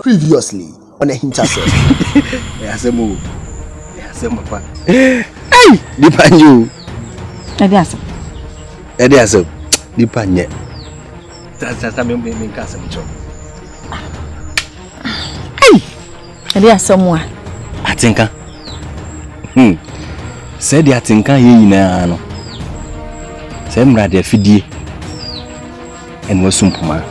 Previously on AHINTASEM. Asiedu. Asiedu papa. Hey, Dipanju. Asiedu. Dipanye. Sasa mimi nkasa mcho. Hey, Asiedu. Atinka. Said atinka ye nyina no. Say mrade afidie. En wasumpuma.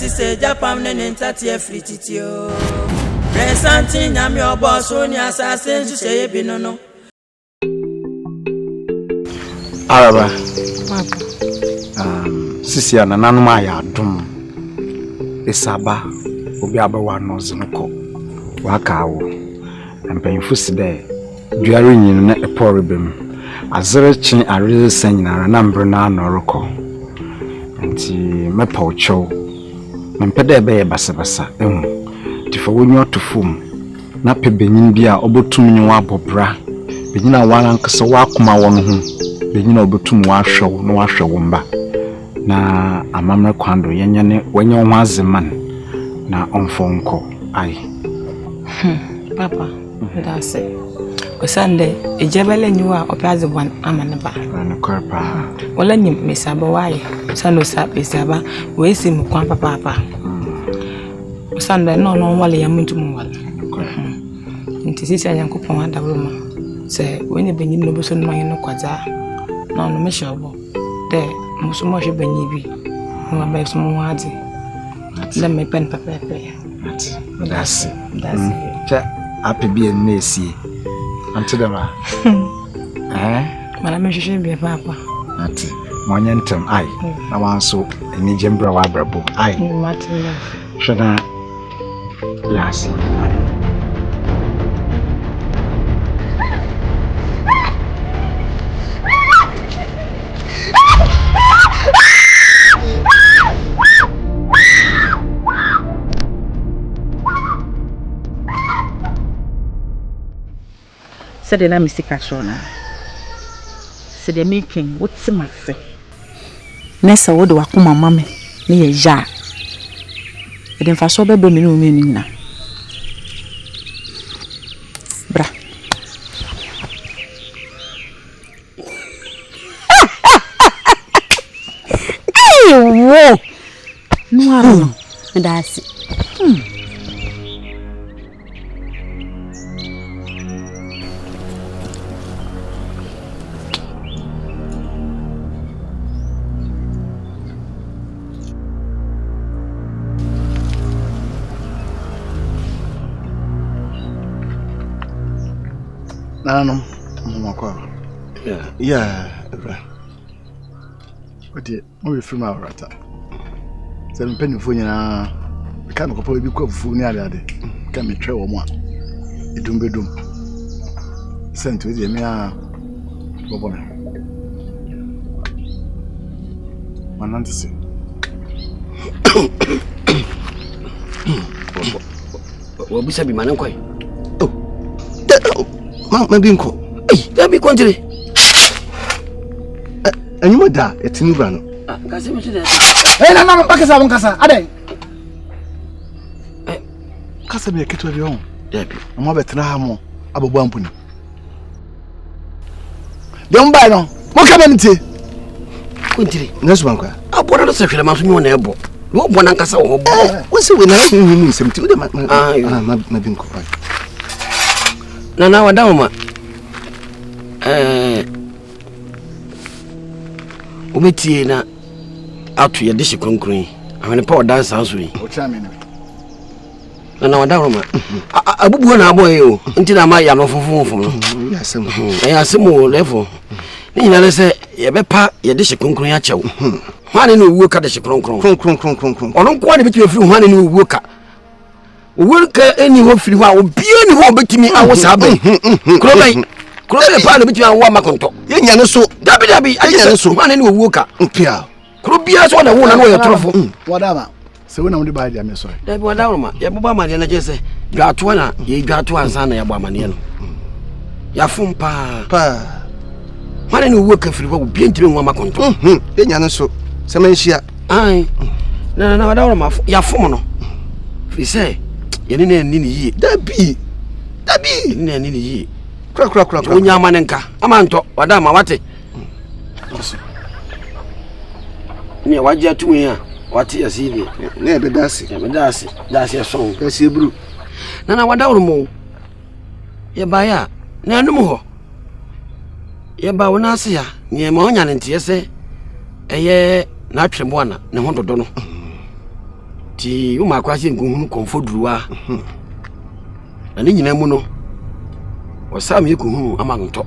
Say Japan and Tatia Frititio. Presenting I'm your boss on your assassin to say Binono. Araba. Sisia na nanuma ya dum. Isaba obi abawa no zinko. Wakawo. Empanyfo side duare nyinu na eporebem. Azere chin areze sanyina na mbre na anoroko. Nti mepa ocho. Mpede ebe basabasa tifa wonyu atofum na pe benyin bia obotum nyi abobra benyin awala nkasa wakoma won ho benyin obotum wahwew na wahwew mba na amamre kwando yenyane wenye ho azeman na onfonko ai papa ndase osande ejebele nyiwa opaze bwan amaneba na korpa wala nyim mesaba waye sando sa mesaba wesi mkwan papa osande no wale ya muntu mu wala nti sisi anyankopon adawroma se wenye benyin no boso no mayeno kwaza na no meshobo de muso mo hwe benyi bi no ba so mo ade le me pen papa that's cha ape bi en nesi antidama mala me hwe bi papa ati monyentem ai na wanso eni jembra wa brabo ai matilla shana yasi Said na misika shona said the making what's my say nessa wodo wakuma mame ne ye ja e den fa so be mi no menu na bra wo no aro ndasi Nano, mwakwa. Yeah, but it we from our rata. Seven penny for you now. We can't go be quite full near that. Can be travel one. It don't be doom. Sent to the mere Bobon. One answer. bisa bi manan koy oh ma bi nko da bi kontire anyuma da etinu bra no kasi mo tide na pakasa won kasa adan kasa be keto bi on da bi mo betena ha mo abobo ampuni dem ba no mo ka banite kontire nesu bankwa abora do se hwele ma so nyo na ebo wo bona nkasa wo bo wo se we na hu semti wo de ma bi nko na wada ma obetie na atu ye de hye kronkron amene pa odansa aso yi o cha me na wada ma abubuo na aboye o nti na ma ya no fofofo no ya sem ya sem o level ni na le se ye be pa ye de hye kronkron ya chew hwane na owuo ka de hye kronkron ono nko na betime firi hwane na owuo ka owuo ka eni ho firi ho a obie ni ho betimi awo sabe krobai pa na betimi awo makonto ye nya ne so dabi nya ne so hwane na owuo ka mpia krobia so na wo na no ye trofo wadama se wona wo de ba dia me so dabi wada ma ye boba ma na jese dwato na ye dwato ansa na ye bo amane no ya fum pa hwane na owuo ka firi ho obie ntimi nwa makonto ye nya ne so se manhia ai na wada ma ya fum no fi se ye ni na ni yi dabi ni na ni yi kra onya amanenka amanto wada ma wate ni waje atuwe ya wate Asiedu na be dasi dasi so kasi bru na wada mo ye ba ya na anum ho ye ba wona ase ya ni ma onya ne ntie se eye na atwembo ana ne ho dodo no ti o ma kwase ngunhunu konfoduruwa na ni nyina mu no wasam ye kuhunu amanto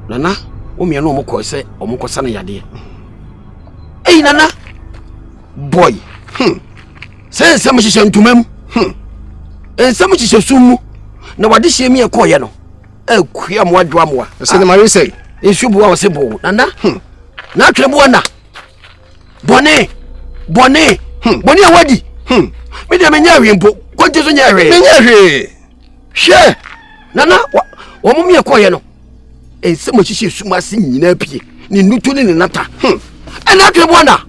nana o me no mo ko se o mo ko sana yade nana boy se nsam hihye ntumam nsam hihye sumu na wade hye mi ekoye no akua mo adoa mo se ne mari sei esubu wa se bo nana na atwebo na bone awadi me de menya hwempo konte so nya hwe menya hwe hwe nana wo mo mi ekoye no nsam hihye sumu ase nyina pie ni nutu ni nata na atwebo na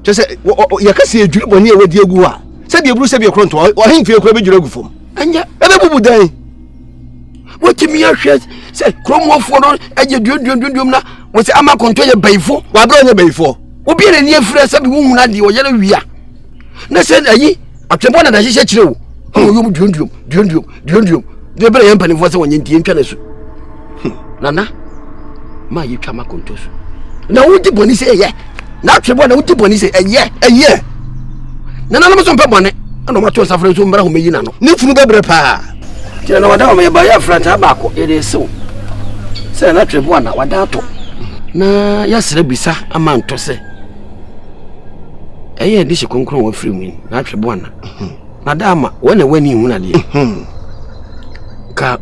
Jese ya kasi edwure boni e wadi egu a se de ebru se be kronto o hemfie kro be dwure gu fom anya ebe bubu dan wotimi ahwe se kromofo no aje duom na wo se ama konto ye baifo wa bra nya baifo obi na ni afira se be hu na de o ye na wia na se ayi atwebo na da hye kire wo o yom duom de bere ye mpanifo se wonye ntie ntwa na su nana ma yi twa ma konto su na wudi boni se ye na twebo na wudi boni se eye nana no so mpe boni na ma to safre so mbara ho meyi na no ni funu bebre pa tira na wada me ba ya franta ba ko ere sew se na twebo na wada to na ya sere bisa ama nto se eye di hye konkron wa firi mu na twebo na dama wona wani hu na de ka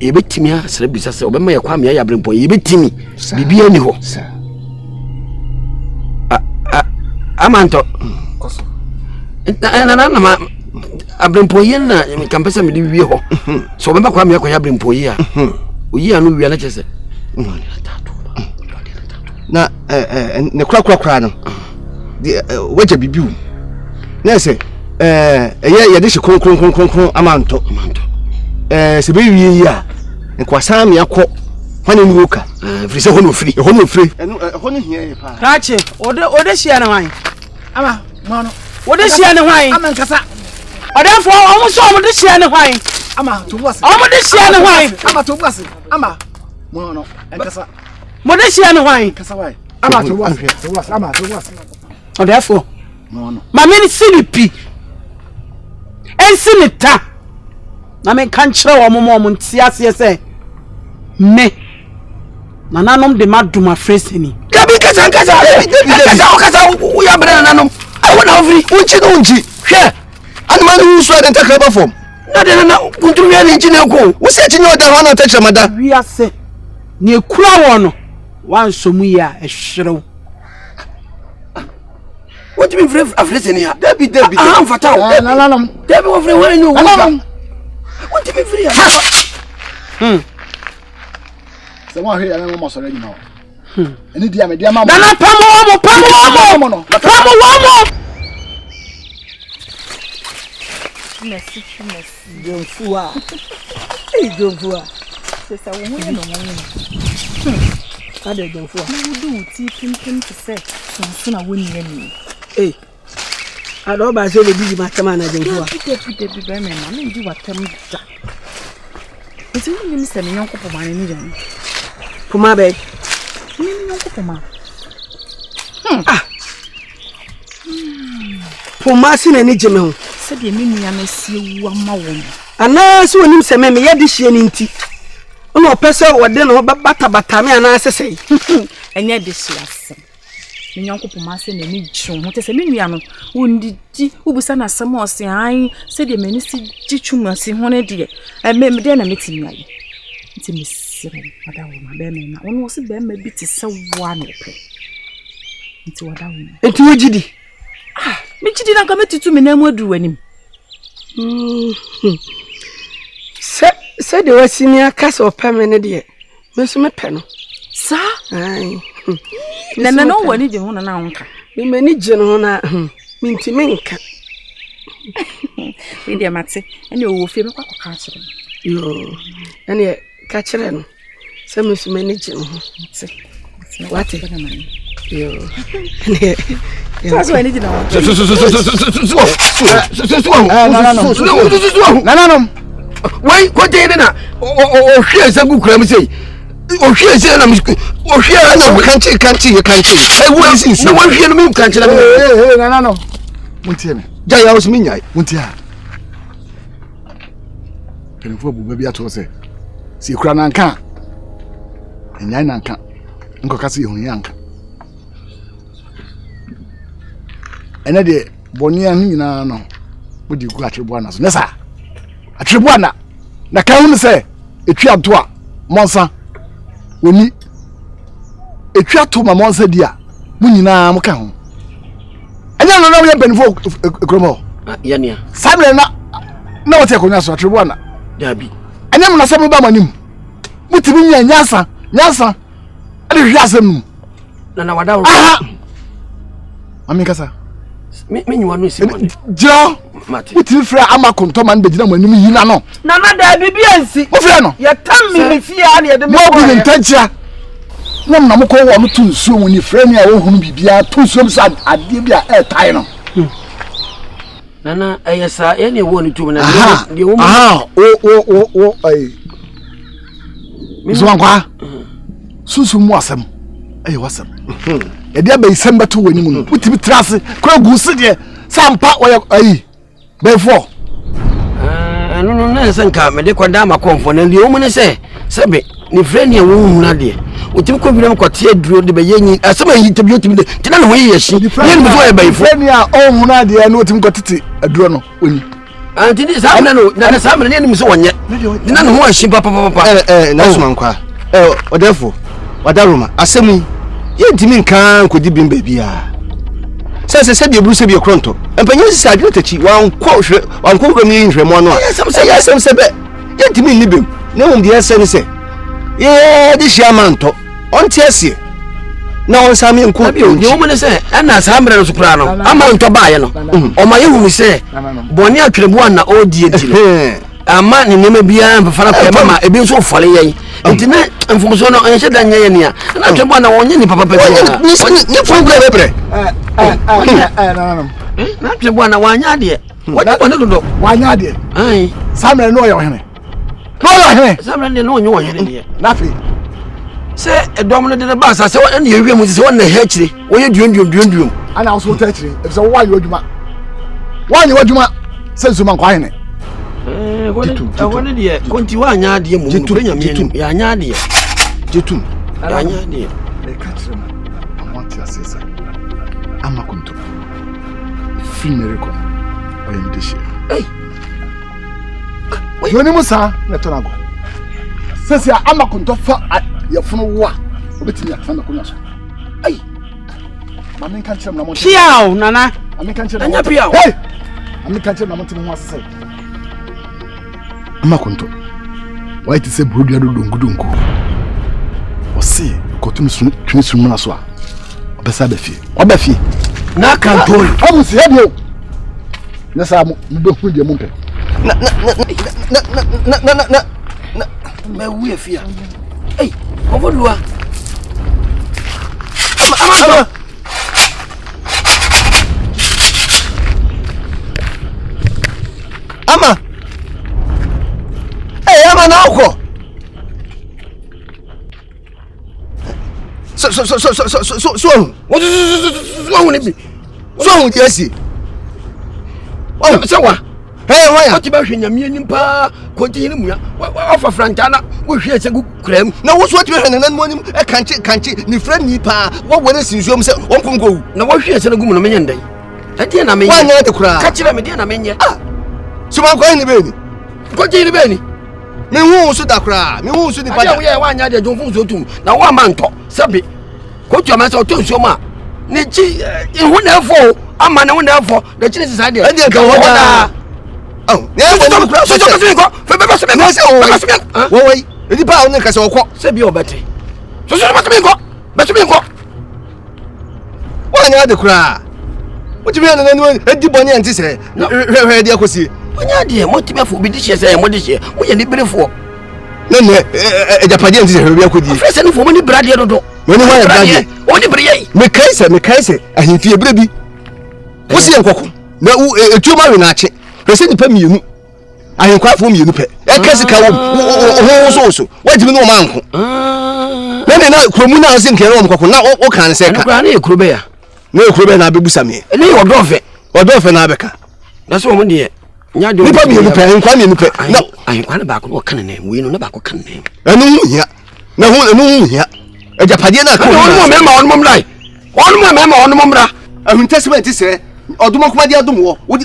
ebetimi a sere bisa se obema ye kwa me ya brempo ebetimi bibia ni ho amanto na ma abrempo ye na kampesa me di wie ho so obema kwa me ya kwa ya brempo ye a oyi anu wi na chese na ne kura no de waje bibiu na se ye de hye konkron amanto se be wie yi a nkwasa me akọ hwane ni woka firi se hono firi hono hia ye pa krache ode hia ne hwan ama mono ode hia ne hwan ama nkasa ode fo omo so omo de hia ne hwan ama to buase omo de hia ne hwan ama to buase ama mono nkasa mo de hia ne hwan nkasa hwan ama to buase ama to buase ode fo mono ma me ni silipi ensinita na me kan kire wo mo ntiase se me nananom de maduma fresini gabi kasa ya bere nananom wona ofri unchi hwe anuma no so de takaba fom na de na kunturu ya ni nchi na ko wo se chi no da ho na ta chemada wi ase ne ekura wo no wan somu ya ehwerew What do you mean afraid in here? Debbie. I'm for town. No. Debbie, what do you know? What do you mean free? Someone here, I don't know already now. Any dear, my dear mamma. Nana, Pamo. Merci. Jomfua. Hey, Jomfua. C'est ça, on est non. Pas de Jomfua. Nous do pim to say. So na woni ni. Hey. Ado ba se le bi ma tama na Jomfua. Pite be me na me di watam da. Eti ni mi se me yonko po ma ni jan. Kuma be. Ni yonko po ma. Poma si na ni jeme ho. Se de me nua na sie wu ama wo. Ana se onim se me ye de hie ni nti. Ono opese wo de no bata me ana asese. Enye de hie asem. Me yonko po ma se na ni twu ho te se me nua no wondidi ubusa na asem o se an se de me ni si gitwu asi ho ne de. Me de na metimi aye. Nti me sire wada wo ma be me na ono se be ma bi te se wa no pe. Nti wada wo. Enti wogidi. Me chidi na ka metitu me na mu adu wanim. Se de wasini akasa opamene de. Me so me pe no. Sa? Ai. Na no wani je ho na na nka. Me mani je no na mintimi nka. We de mate. Ene owo fie me kwa ka kire. Yo. Ene ka kire no. Se me so mani je no. What? Yo. So anything now. No. Why? What day na? Oh, here is a good crime say. Oh, here is na oh, here na can't. Hey, what is this? No one here me can't. Hey, no. Muntie me. Jaya was minya. Muntie ha. Penfo bu baby ato se. Si kura na nka. Enya na nka. Nko kasi hu yanka. Ene de bonia nyina no. Bodi ku atrebo na so. Nesa. Atrebo na. Na ka hu se etwi ato a monsa. Oni etwi ato ma monsa dia. Mu nyina mo ka ho. Enya no na ye penfo ekromo. Ya nia. Sabre na wote akonya so atrebo na. Dabi. Enya mo na sabre ba manim. Mutimi nya nyasa. Ade hwasem. Na wada wo. Mami kasa. Me nyiwa no isi mo. Jo. Mate. Mutimi fra amakonto man begina mo anim yina no. Na da bibiansi. Mo fra no. Ya tam mi fia na ye de me. Mo bi ntantia. Nam na mo ko wo mo tunsuo mo ni fra ni a wo hunu bibia tunsuo so ade bia tai no. Nana ayesa ye ne wo ni tu na de wo. O ai. Mizo kwa. Susu mu asem. Ayi wasem. E dia be isem beto wani mu no. Utimi trase kwa gusi de sampa oya ayi. Before. No na senka me de kwanda ma konfo na de wo mu ne se sebe ni friend ye wo hu na de. Utimi ko biram ko te aduro de be yenyi asem ayi tabi utimi de. Tina no ye yeshi. Ye ni so ye be fo. Friend ya o hu na de na utimi ko tete aduro no oni. Anti ni sa no na sa me ne ni so wonye. Dina no ho ahyi papa. Na so mankwa. Odefo wadaruma asemi ye ntimi nkan kodi bim bebia se de buru se bi kronto empanyi sisi adwo tachi wankwo hwem ye nhwemo no a asem se be ye ntimi ni bim na hom de ese se ye de shiamanto onti ase na on sami nko bi o mo ne se na sa amre no sukura no ama nto baaye no o ma ye hu mi se boni atwerebu na o die enti no ama ni neme bia mfana kwa mama ebi nso fole yen enti na mfumuso no enhye da nya ye nia na twebo na wonye ni papa pepe ni fungure bebre no na twebo na wanya de wona dodo wanya de ai samre no yo hene no yo hene samre ne no nyo hene de na fi se edom no de ba sa se wona ye hwem se wona he kire woye duondum ana so ta kire e se wo wanyi wadwuma se nso kwa hene wona de konti wanya de mu nya me ya nya de jetum ya nya de le kachire na amonti asesa ama kunto finere ko oye ndishi yoni musa na tonago sesi ama kunto fa ya funu wa obetimi afana kunya so Mami can't tell me. Piao, Nana. I can't tell Anya piao. Hey! I can't tell me what to say. Amakonto. Why to say Brudia Dungu? Or see, continue to Manaswa. Obesabefi. Obefi. Na kantori. Amu si hedio. Nasa mu do hu de mu pe. Na me wu afia. Hey, ovodua. Ama. Ama. Hey, ama na uko. So. What ni bi? So di asi. Oh, sawa. Hey, why? What about nyame anim pa konti ni muya. Ofa frankana, wo hwe ese gu kram. Na wo so what be nan mo anim e kanche ni friend ni pa. Wo wona sinsuom se onkom go. Na wo hwe ese na gu mu no menye ndai. Ade na menye. Wa nya de kura. Ka kire me de na menye. Ah. So man ko ni be ni. Konti ni be ni. Me hu so da kura. Me hu so ni pa. Ade wo ye wa nya de jonfu so tum. Na wo ma nto. Sabi. Ko tu ama se o to nsuom a. Ni chi ihu na efo. Ama na hu na efo. Da chi ni sisa de. Ade ka wo da. Oh, yeah, so wait, the power neck as all said your betty. So, but me go. Why not the cry? What do you mean? And the bonny and say, no, dear Cossy. When you dear, what do you for be this year? What this year? We are the for. No, a Japanese here could you send for many brady or do. When you want a brady, only brady. Make case, and he fear baby. What's your cock? No, a 2 marinache. Person to pay me, I inquire from you. I can't come so. What do you know, man? When they not Cromuna in Kerom, now what can I say? Granny Crubea. No Crubea, I be Busami. And you are Dorfe or Dorfe and Abeca. That's one dear. You put me in the pen, come in the pen. No, I inquire about what kind of name. We know about what kind of name. I know here. No, here. A Japadiana, one member on Mumbai. One more member on Mumbra. I mean, testament is say. Odumokuma dia dumo wo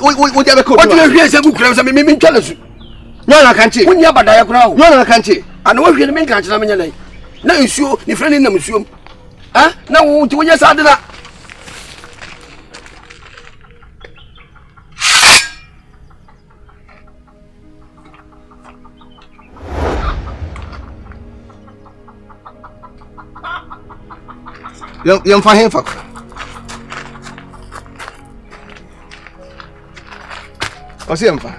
dia be ko what you hear say gukura say me ntwale su no na kanche wo nya badaya kura wo no na kanche ana wo hwe ne me kanche na me nya na nsuo ni frɛ ne nam nsuo ah na wo ti wo nya sa de na yam fa hen fa Osiemfa.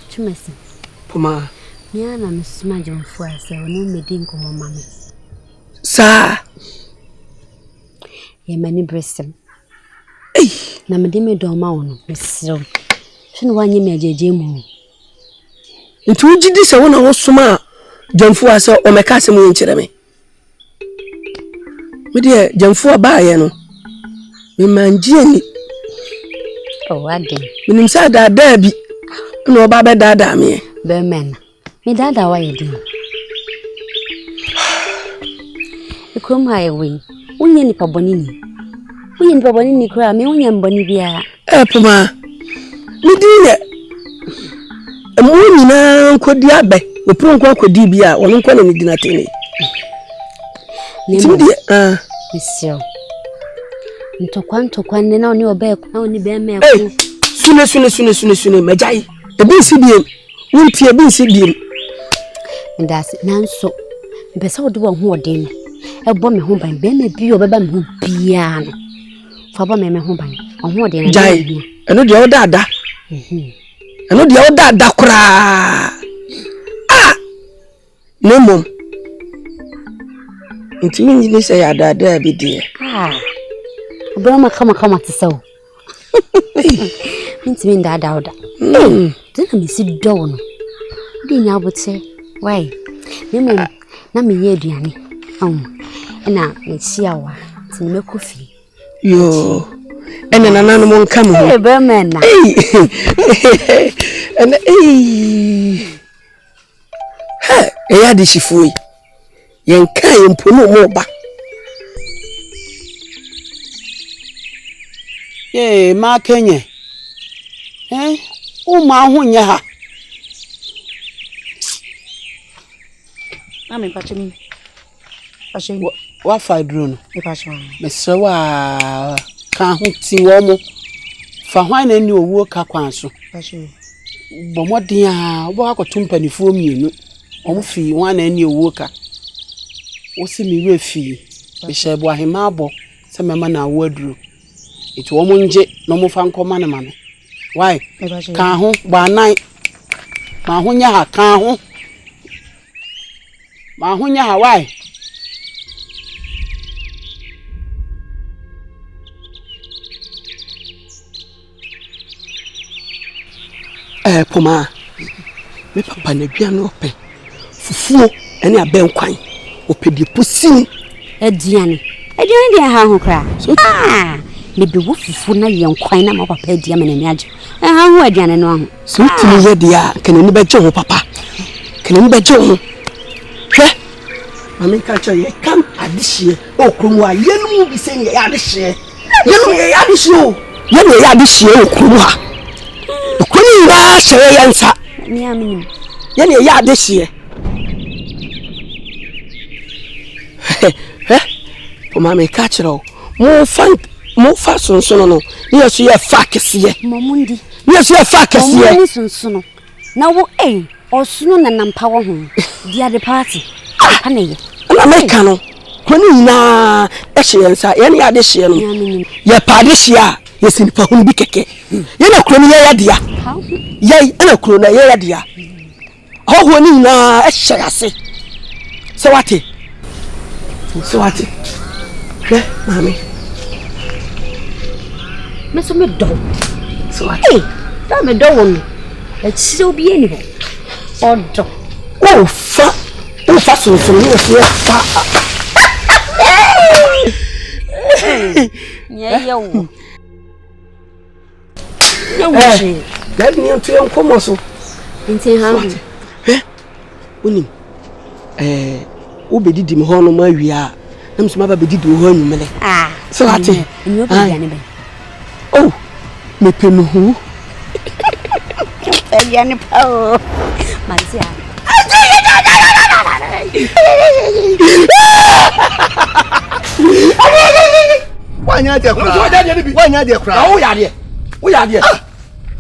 Chumesi. Puma. Miana msima jomfua se onu medinko mama. Sa. Ye mani bresem. Na medime do ma wono mesiro. Shino wanye me ajeje mu. Nti ugidi se wona wo soma jamfu ase o meka se mu nkire me. Me de jamfu abaaye no. Me manje ni. Oh ade. Minim sa dada bi. No ba be dada me. Be men. Me dada wa yedi. Ekrom ha ewe. Unye ni pabonini. Unye ni pabonini kra me unye mboni bia. Puma. Midine emu nyina nkodi abe opro nkwa akodi bia wono nkwa na midina tene Timdi Monsieur Ntokwa ne na oni oba na oni be me ku sune majai ebi si biem wonti ebi si biem ndase nanso mpesa wodi wo ho odin ebo me ho ban be me bi obeba me ho bia no fa ba me ho ban ho odin jai eno de odada eno de odada kura nemom ntimi ni se ya dada bi de obama kama tisawo ntimi ndada oda tena mi si do no di nya bote wai nemom na me ye aduane na me chiawa tini me kofi yo ene nananu mo nka mo eh be men na ene ya di shifui yen kan mpo no mo ba ma kenye. Ma ho nya ha. Mami pachimi. Pachimi. Wa fa duro no. Me pachimi. Me se wa ka ho ti wo mo. Fa hwan na ni owo ka kwan so. Pachimi. Bo modin a wo akoto mpanifuo mienu. Omo fi hwan na ni owo ka. Wo si mi we fi. Me she bo ahema abo se mema na wo aduro. Iti wo mo nje no mo fa nkoma na mame. Why? Ka ho ba nan. Ma ho nya ha ka ho. Ma ho nya ha why? Poma. Me papa na bia no ope. Fufuo ene aben kwan. Opedi pusin. Ediane dia ha ho kra. Me be wo fufu na ye nkwan na ma papa dia me na ni age. Ha ho ediane no ho. So timi ye dia kana ni beje ho papa. Kana ni beje ho. Hwe. Mama ka cho ye kam adihie. Okrumu a ye no bi se ye adihie. Ye no ye adihie o. Ye no ye adihie okrumu ha. Okrumu ra hye ye nsa. Ni amini. Ye no ye adihie. Poma me ka chiro. Mo fa sonsono no. Ni yesu ye fa kese. Momundi. Ni yesu ye fa kese. Momundi sonsono. Na wo osuno na nampa wo ho. Dia de party. Pane. Na me ka no. Kwani na ehye nsa. Ye ne ade hye no. Ye pa de hye a, ye sinipa hu bi keke. Ye na kro ni ye yadea. Ye na kro na ye yadea. Ho ni na ehye ase. Se wate. So what? Yeah, mommy. Me so me do. So what? That me do one. Let's still be anyway. Odo. Oh, fa so you fa. Yeah, yo. That me to yon komo so. Nti ha. Unim. Obedi di me ho no ma wia na mso ma ba bedi di ho anumele so ate nyo be dia ne be oh me penu hu dia ne pa o mantia wanya de kra wo ya de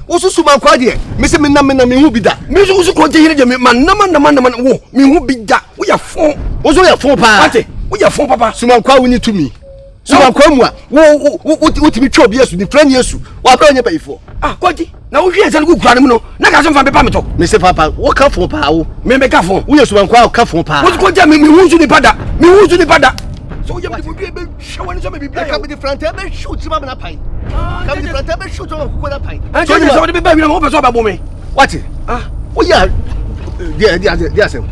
Osusu man kwa de me se me hu bi da me so ko je hire je me man na wo me hu bi da wo ya fon wo so ya fon pa ate wo ya fon papa suman kwa woni tumi suman kwa mu a wo timi twa obi Yesu ni friend Yesu wa bra nya bayifo kwaji na wo hwie nsan ku kura ne mu no na ka so mfa pepa me to me se papa wo ka fon pa wo me ka fon wo Yesu man kwa ka fon pa wo ko je me hu su ni pada so ye me bi be shawani so me bi bia ka be di front e be shoot ma na pai ka be di front e be shoot ma ko na pai so ni so de be ba wi na mo be so ba bo me what wo ya dia asem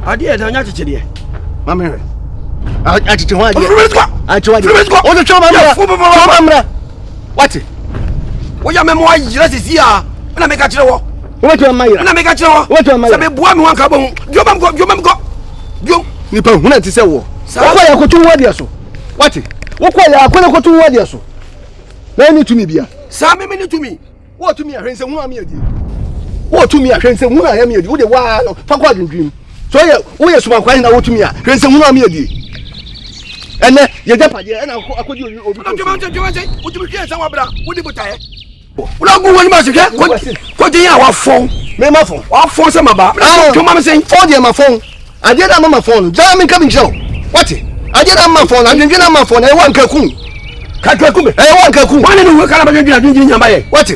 ade da nya cheche de mama re a cheche ho ade a cheche ade o de choma mama what wo ya me mo ayira sisi a na me ka kire wo wo to ma yira na me ka kire wo se be bua me wan ka bo dio mam ko ni pa hu na ti se wo wo ya ko tu wo dia so what wo ko ya ko tu wo dia so na ni tumi bia sa me ni tumi wo tumi a hwense hu am adi wo tumi a hwense hu am adi wo de wa no fa kwa dwindwim so ye wo ye suman kwa na wo tumi a hwense hu am adi ene ye japa je ena akodi obi wo tumi hwe san wa bra wo di botae wo na gu woni ma se ko je ya wa fon me ma fon wa fon se ma ba to ma me sen fon de ma fon ade da ma fon ja me ka bi show what ade da ma fon adwindwim na ma fon e wa nka kun ka ku me e wa nka kun wane no we kala ba dwindwim nya ba ye what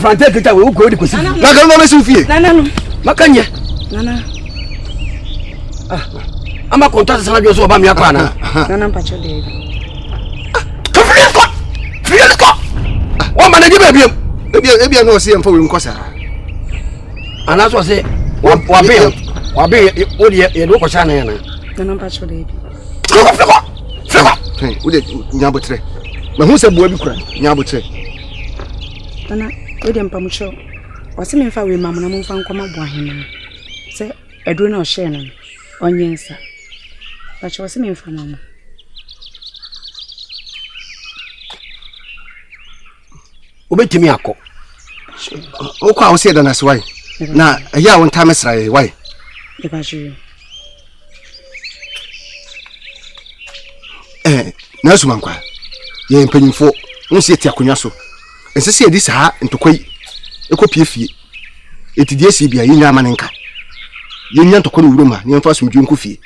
frante kita we ko di ko si na ka no me su fie Nana. makanye Nana. ama konta sana bi so ba mi akwa na Nana mpacho de. ka free ko wo ma na di ba biem ebia no se emfa we nkosa ana so se wa be o de ye do ko cha na ya na Nana mpacho de. Frego wo de nyabotre ma hu se bua bi kura nyabotre Nana, we dem pamucho. Wasi me mfa we mamu na mfa nkoma bo ahene. Se edru na o share no. Onyensa. Pacho wasi me mfa mamu. obetimi akọ okwa wo se da na se why na ya won ta mesra why na suma nkwa ye mpanyimfo nsi eti akonya so ensese edi saa ntokoi ekopie fie etidie si bia yenya amanenka yenya ntokoi no wuroma ne mfa somdwe nkofie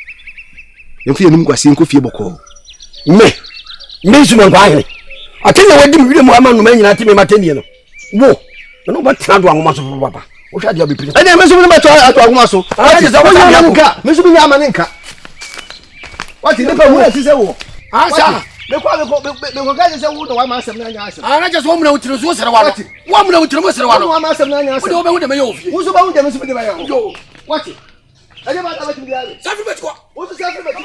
yemfa yenum kwase nkofie boko me suma nkwa ahire atenya wadi mwire mu ama no manyina timi matenie no wo no ba tena do anwoma so papa wo hwa dia bepiri ene me so me ba to ato anwoma so me so nya amanenka wati ne pa hu ati se wo asa me ko ga se wo do wa ma asem na nya asem ana je so mu na wutiro so sere wa no wa mu na wutiro mo sere wa no wa ma asem na nya asem wo be hu de me yo ofie wo so ba hu de me so de ba yo wati aje ba ta ba timbi ale safi bet ko wo so safi bet ko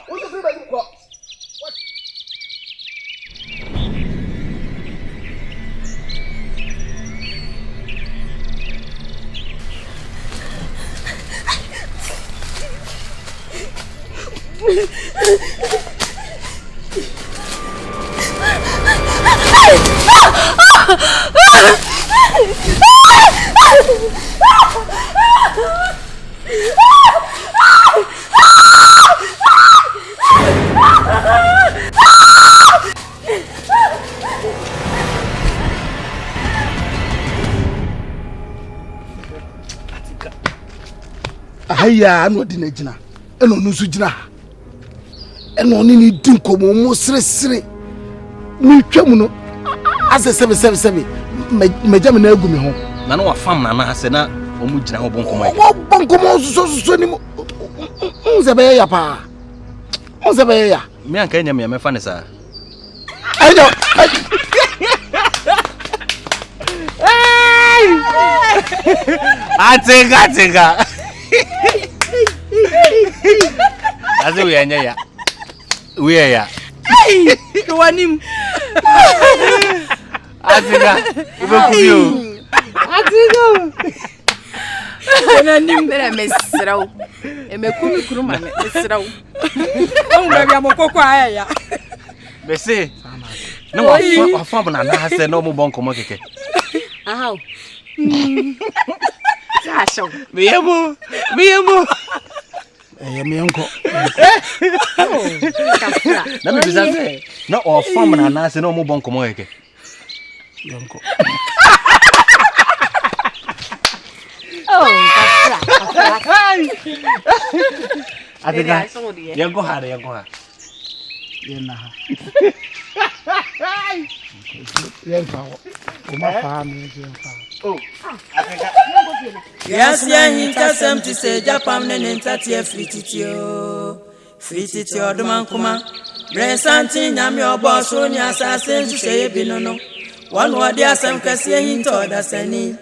wo so safi bet ko Ahaya no di na gina eno no so gina eno ni din ko mo sere ni twam no ase 777 majam na agu me ho na no wa fam na na ase na omu gina ho bonkomo ai bonkomo so ni mo unzebe ya pa unzebe ya me anka nya me fa ne sa ayo Atega Aze we anya ya we ya Wanim Atega ibekubio Atega Ena nim na mesraw emekumi kuruma mesraw Onga bia mokoko aya Bese no wa fam na na ase no mo bonkomo keke Ahaw Sasho Miyemo Miyonko Na me bizaze na o fam na na ase no mo bonkomo keke Yonko Atega yango ha Yena ha Yenfa Uma fa me yenfa Yes, AHINTASEM to say Japan and Tatia Frititio, the man kuma. Bresantin, I'm your boss, only assassin to say Binono. One word, yes, I'm Cassia into the Seni.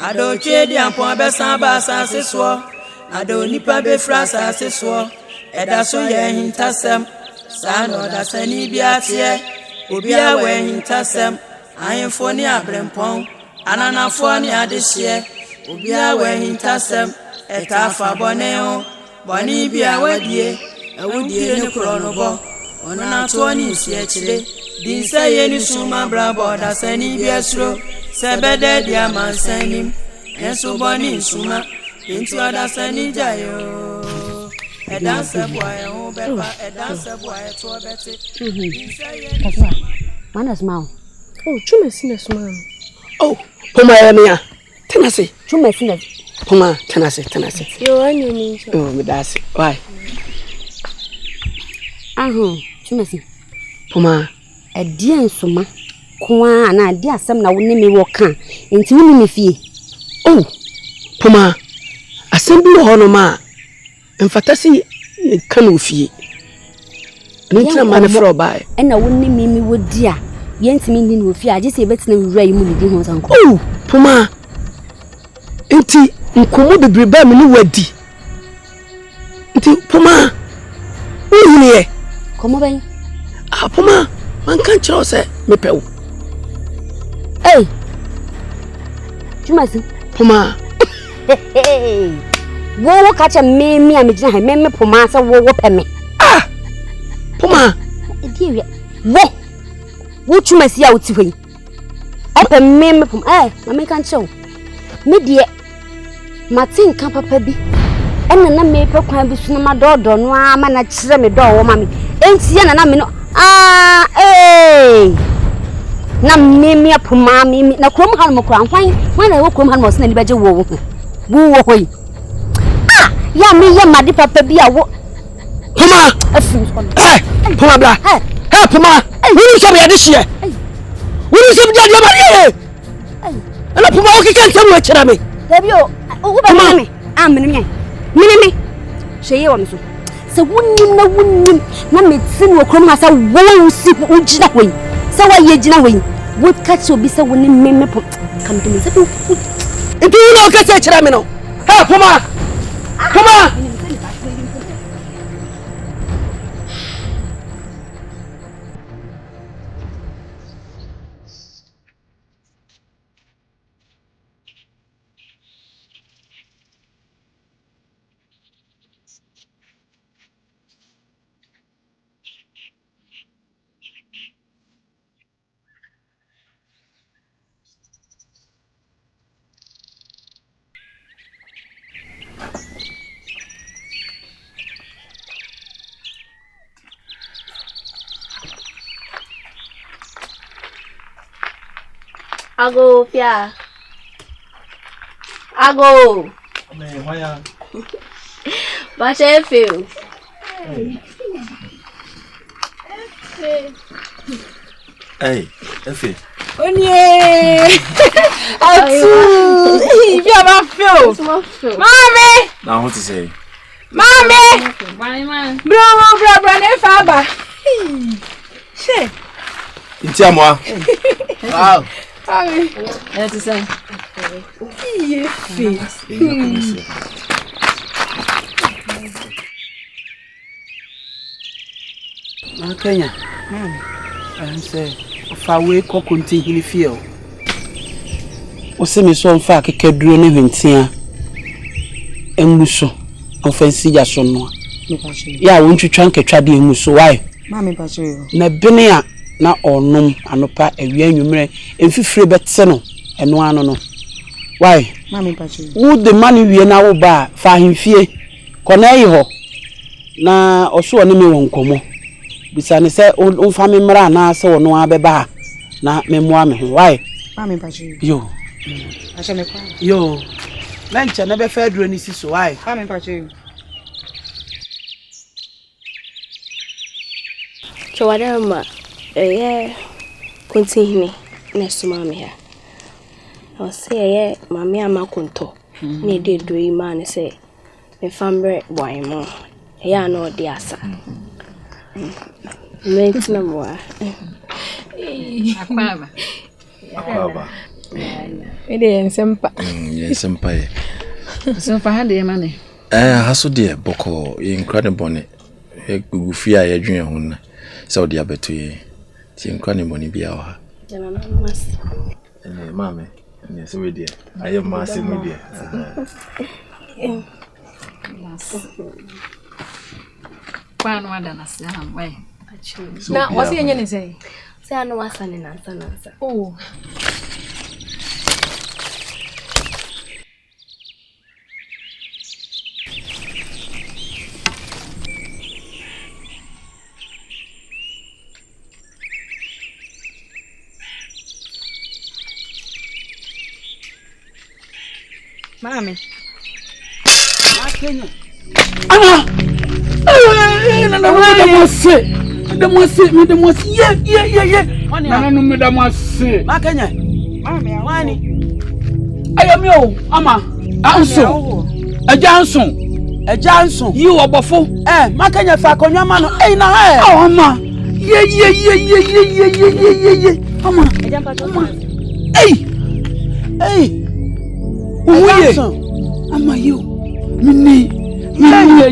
I don't trade the Ampon Bessamba as I swore. I don't nip a befras as I swore. And that's so AHINTASEM. San or the Seni Biatia. Ubia AHINTASEM. I am for near Brempong. Anana foni adishie ubia AHINTASEM etafa boneo boni bia wadie awudie ne kronobo onana to ni siechile din saye ni suma brabo da sani bia sro sebede dia mansanim enso boni suma inti oda sani jayo edanse boy o bepa edanse boy to beti Manas mau. Oh, chuma sina suma. Oh, Puma ya tenase. Chuma sina. Puma tenase. Yo anyo ni. Oh, medase. Why? Chuma si. Puma. Edi nsoma. Kwa na adi asem na woni me wo kan. Enti woni me fie. Oh, Puma. Asem bi ho no ma. Mfatasi kan wo fie. Ntina ma ne fro bai. Na woni me wodi a. Yentimi ndi no fie age se betina wura yi mu di ho sanko. Oh, Puma. Enti nkomo bebreba me ni wadi. Enti Puma. Wo ye? Komo ben? Ah, Puma. Man kan chiro se me pew. Hey. Chuma si. Puma. Wo kacha me a me gina ha me Puma sa wo pe me. Ah. Puma. Edi wi. Wo chuma si a uti hoi. Ope me pum mama kan chew. Me de Martin kan papa bi. Na me pe kwan bi sunu ma dodo no ama na kire me do wo ma me. Enti ye na me no na me apoma me na krom han mo kran hwan na wo krom han mo se na libaje wo wo hoi. Ya me ye made papa bi a wo Poma Poma bla Poma woni so be de hye woni so be de bari ana Poma o kike ntem wo kira me Debi o ba me me sheye wa me so se wonnim na me tin wo krom ha sa wo si wo gina hoi se wa ye gina hoi wo catch obi se woni me po kam to me se nti wo o kike kira me no Poma Ago, Pia. Ago. But I feel. Hey, Effie. Onye! Atu! If you ever feel. Mommy! Now what to say? Mommy! Bro, ne faba. She. Intiamwa. Wow. Mommy. What to say? Kenya. I say, fa we kokunti hini fie. O se me so mfa kekeduro ne hwentia. Emuso. Ofensi ya so no. Ya wontwetwa nketwa de emuso why? Mami pa yo. Na bene a na onom anopa awia nwumre emfifire betse no eno ano no. Why? Mami pa yo. Wo de mani wie na wo ba fa hemfie. Kona yi ho. Na oso one me won komo. Bisane se on fami mra na se wono abeba na memua me ho why Mami pa yo acha me kwa yo lunch na be fa duro ni siso why Mami pa yo Chawadama continue next mama here. I say mama ama konto ne de do man say me fambre boy mo ya no de asa Mate na moa. Akwa. Ede ensempa. Ensempa ye. Ensempa ha de mane. Haso de boko yinkra ne bone. Gugufi a yedwen ho na. Se odi abeto ye. Ti yinkra ne bone bia ha. Jana na mas. Mame. Ne se we de. Aye mas ni de. Kwano adana se ham we. Na wasi yenye ni say. Say anu wasa ni nansa. Oh. Mami. Kenya. Ana. Medamwase. Ye. Nanu medamwase. Makenya. Mami, wani. Ayami o, ama. Anso. Ejanson. Yi obofo. Makenya fa konwa ma no. Na ama. Ye. Ama. Uye. Ama yo. Mini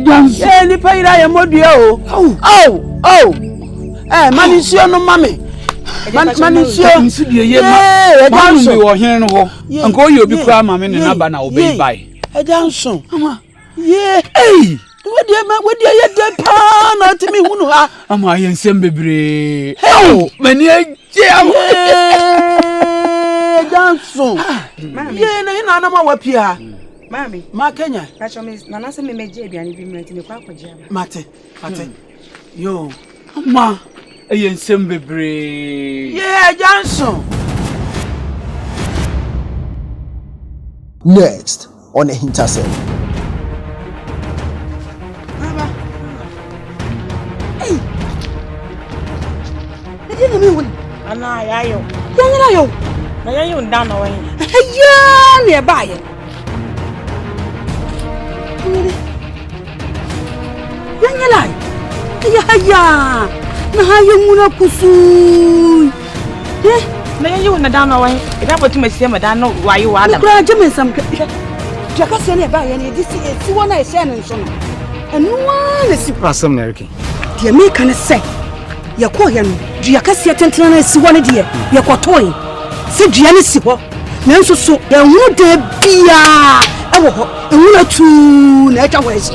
Johnson. Ni payira ya modua o. Manisio no mame. Manisio. Nsudie ye ma. Johnson bi wo hen no ho. Anko ye obi kura mame ne na ba na obey bai. Johnson. Ama. Ye. Wodi ye de pa na timi hunu ha. Ama ye nsem bebre. Mani aje am. Johnson. Ye na ina na ma wapia. Mami, ma Kenya. Pacho me na se me meje aduane bi mreti me kwa akwaje aba. Mate. Yo. Ma, ensem bebre. Yeah, Johnson. Next on AHINTASEM. Hey. Did you mean? Ana yayo. Yayo. Na yayo ndana wan. Yeah, nearby. Yanyala. Ya. Na hayo muna kusu. Na yayo na dana wan. Ida botu mesie madano wayo wala. Kura jeme sam. Jaka se ne ba ya ne disi si wona e se ne nso no. Enu na si Asem na erike. De me kan se. Ya ko ya no. Dua kase tentena na si wona de ya kotoe. Se dua ne si ho. Na nso so ya hu de bia. Ewo ho. Ewu na tu na etwa ho esi.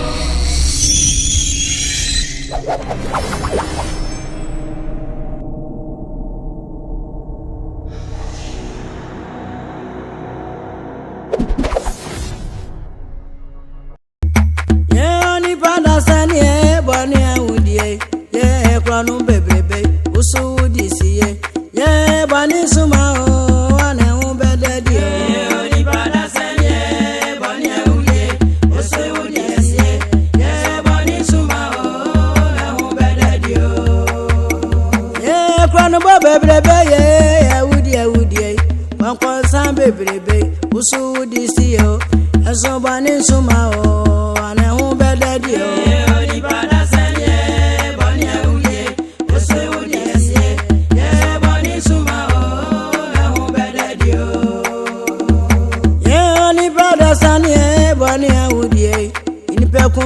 Kwanu bebrebe usu disiye ye bani suma o ane ubede di o ni bada senye bani uye usu disiye ye bani suma o ane ubede di o ye kwanu bebrebe ye udi wankwa san bebrebe usu disiye o eso bani suma o ane ubede di o ni bada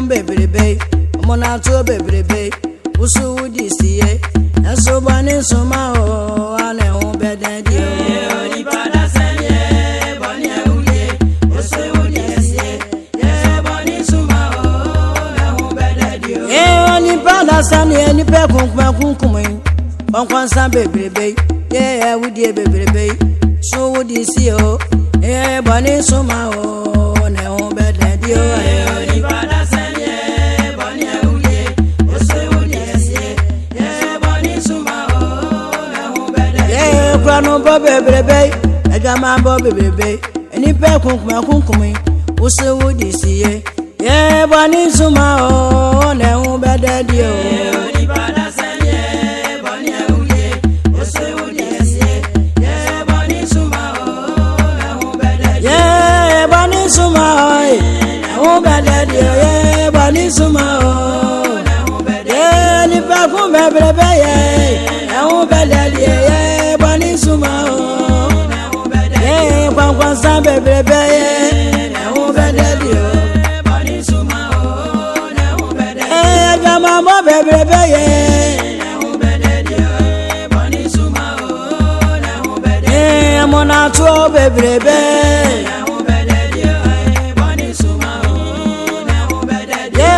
bebrebe omona to bebrebe usu wudi siye enso bani suma o ane hu bededi o ni pada senye bani awuye usu wudi siye ye bani suma o na hu bededi o e ni pada senye ni pe kunkume kwankwansa bebrebe ye awudi bebrebe so wudi siye o e bani suma o na hu bededi o ni pada no bebrebe agama bebrebe eni pe kunkume use wudi siye ye bani suma o ne hu bededi o ni bada senye bani awuye use wudi siye ye bani suma o ne hu bededi ye bani suma o ne hu bededi ye bani suma o ne hu bededi ye ni pe kun bebrebe ye hu bededi ye bani suma o kwankwansa bebrebe ye na hu bededi o bani suma o na hu bededi gama mo bebrebe ye na hu bededi o bani suma o na hu bededi amona to bebrebe na hu bededi o bani suma o na hu bededi ye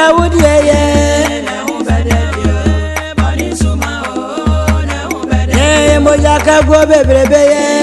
awudi ye na hu bededi o bani suma o na hu bededi mo yakagwo bebrebe ye